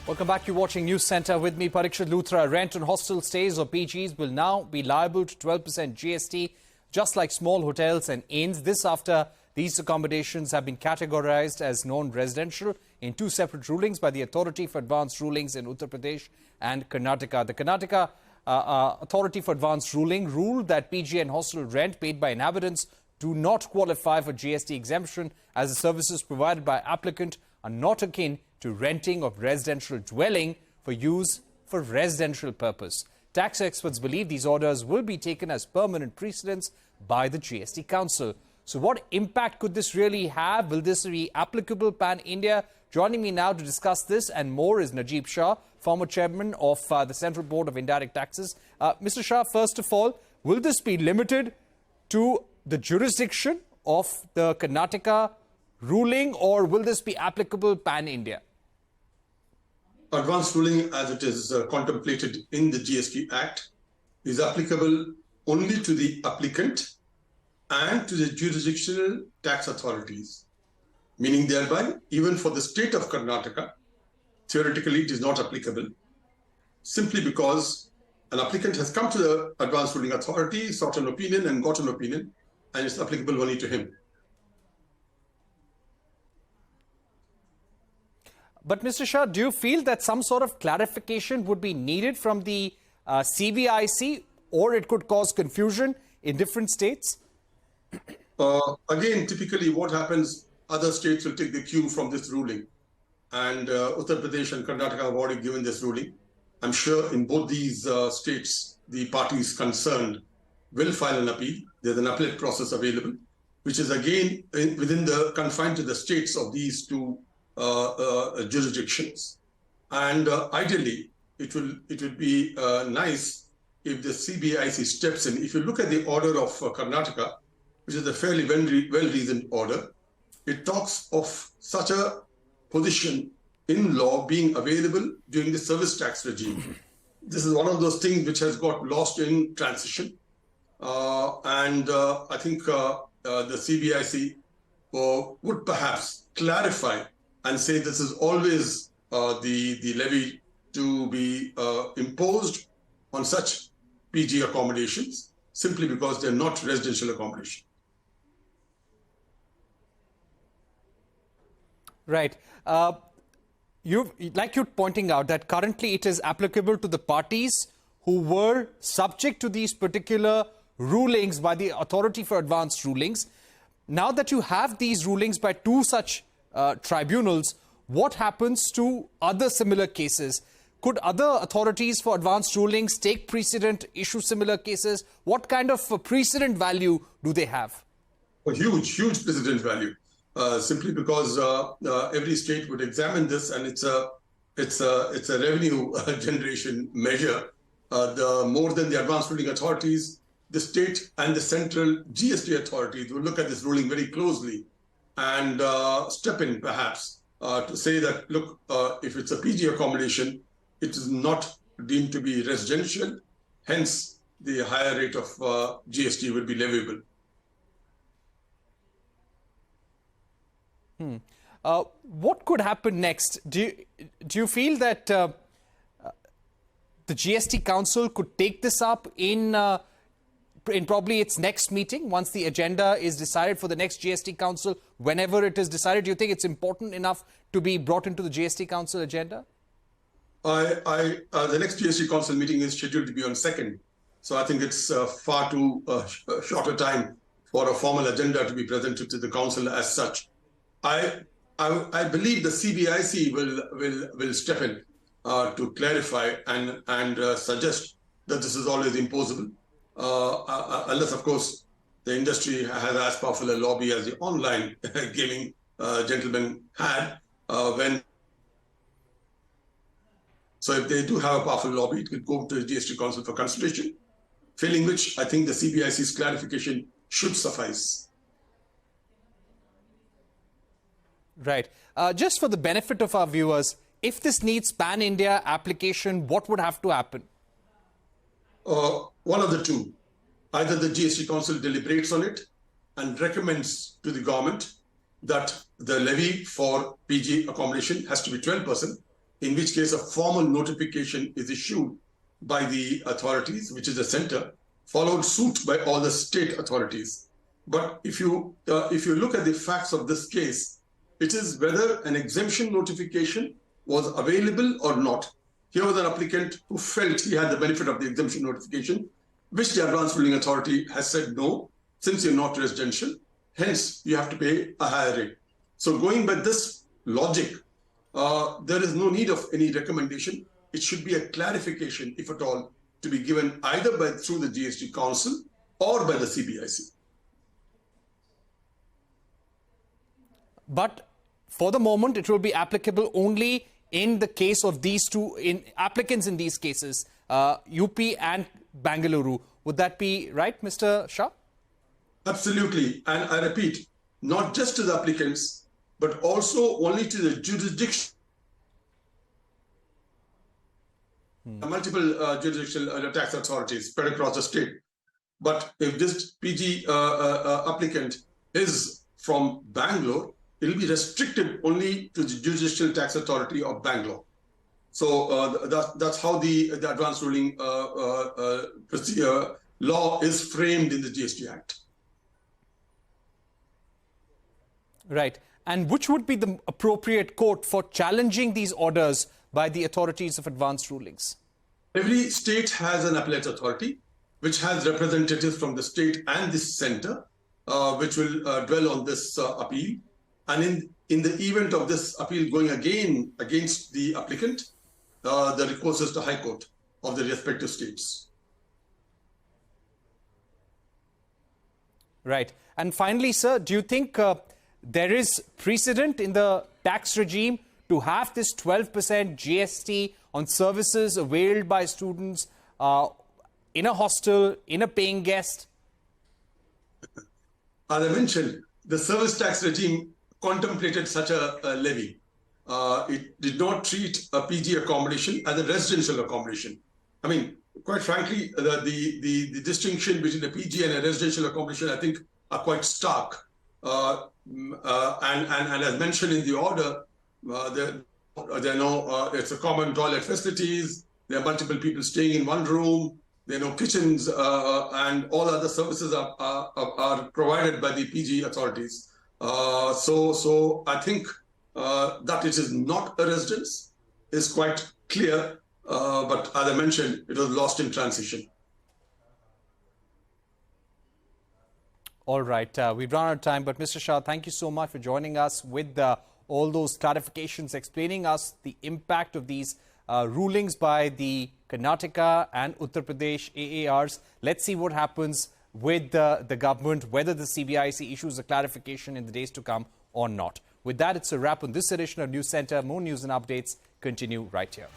Welcome back. You're watching News Centre with me, Parikshit Luthra. Rent on hostel stays or PGs will now be liable to 12% GST, just like small hotels and inns. This after these accommodations have been categorized as non-residential in two separate rulings by the Authority for Advanced Rulings in Uttar Pradesh and Karnataka. The Karnataka Authority for Advanced Ruling ruled that PG and hostel rent paid by inhabitants do not qualify for GST exemption, as the services provided by applicant are not akin to renting of residential dwelling for use for residential purpose. Tax experts believe these orders will be taken as permanent precedents by the GST Council. So what impact could this really have? Will this be applicable pan-India? Joining me now to discuss this and more is Najib Shah, former chairman of the Central Board of Indirect Taxes. Mr. Shah, first of all, will this be limited to the jurisdiction of the Karnataka ruling, or will this be applicable pan-India? Advanced ruling, as it is contemplated in the GST Act, is applicable only to the applicant and to the jurisdictional tax authorities, meaning thereby, even for the state of Karnataka, theoretically it is not applicable, simply because an applicant has come to the advanced ruling authority, sought an opinion and got an opinion, and it's applicable only to him. But Mr. Shah, do you feel that some sort of clarification would be needed from the CBIC, or it could cause confusion in different states? Again, typically what happens, other states will take the cue from this ruling. And Uttar Pradesh and Karnataka have already given this ruling. I'm sure in both these states, the parties concerned will file an appeal. There's an appellate process available, which is again within the confined to the states of these two jurisdictions. And ideally, it would be nice if the CBIC steps in. If you look at the order of Karnataka, which is a fairly well-reasoned order, it talks of such a position in law being available during the service tax regime. This is one of those things which has got lost in transition. I think the CBIC would perhaps clarify and say this is always the levy to be imposed on such PG accommodations, simply because they're not residential accommodation. Right. Like you're pointing out that currently it is applicable to the parties who were subject to these particular rulings by the Authority for Advanced Rulings. Now that you have these rulings by two such tribunals, what happens to other similar cases? Could other authorities for advanced rulings take precedent, issue similar cases? What kind of precedent value do they have? A huge precedent value. Simply because every state would examine this, and it's a revenue generation measure. The more than the advanced ruling authorities, the state and the central GST authorities will look at this ruling very closely and step in perhaps to say that, look, if it's a PG accommodation, it is not deemed to be residential, hence the higher rate of GST will be leviable. What could happen next? Do you feel that the GST Council could take this up in probably its next meeting, once the agenda is decided for the next GST Council, whenever it is decided? Do you think it's important enough to be brought into the GST Council agenda? The next GST Council meeting is scheduled to be on 2nd. So I think it's far too short a time for a formal agenda to be presented to the Council as such. I believe the CBIC will step in to clarify and suggest that this is always imposable, unless, of course, the industry has as powerful a lobby as the online gaming gentlemen had when. So if they do have a powerful lobby, it could go to the GST Council for consideration, failing which I think the CBIC's clarification should suffice. Right. Just for the benefit of our viewers, if this needs pan-India application, what would have to happen? One of the two. Either the GST Council deliberates on it and recommends to the government that the levy for PG accommodation has to be 12%, in which case a formal notification is issued by the authorities, which is the center, followed suit by all the state authorities. But if you look at the facts of this case, it is whether an exemption notification was available or not. Here was an applicant who felt he had the benefit of the exemption notification, which the Advanced Ruling Authority has said no, since you're not residential, hence you have to pay a higher rate. So going by this logic, there is no need of any recommendation. It should be a clarification, if at all, to be given either through the GST Council or by the CBIC. But for the moment, it will be applicable only in the case of these two applicants in these cases, UP and Bangalore. Would that be right, Mr. Shah? Absolutely. And I repeat, not just to the applicants, but also only to the jurisdiction. Multiple jurisdictional tax authorities spread across the state. But if this PG applicant is from Bangalore, it will be restricted only to the Judicial Tax Authority of Bangalore. So that's how the advanced ruling law is framed in the GST Act. Right. And which would be the appropriate court for challenging these orders by the authorities of advanced rulings? Every state has an appellate authority, which has representatives from the state and the center, which will dwell on this appeal. And in the event of this appeal going again against the applicant, the recourse is to High Court of the respective states. Right. And finally, sir, do you think there is precedent in the tax regime to have this 12% GST on services availed by students in a hostel, in a paying guest? As I mentioned, the service tax regime contemplated such a levy. It did not treat a PG accommodation as a residential accommodation. I mean, quite frankly, the distinction between a PG and a residential accommodation, I think, are quite stark. And as mentioned in the order, there are no, it's a common toilet facilities. There are multiple people staying in one room. There are no kitchens, and all other services are provided by the PG authorities. So I think that it is not a residence is quite clear, but as I mentioned, it was lost in transition. All right, we've run out of time, but Mr. Shah, thank you so much for joining us with all those clarifications, explaining us the impact of these rulings by the Karnataka and Uttar Pradesh AARs. Let's see what happens with the government, whether the CBIC issues a clarification in the days to come or not. With that, it's a wrap on this edition of News Center. More news and updates continue right here.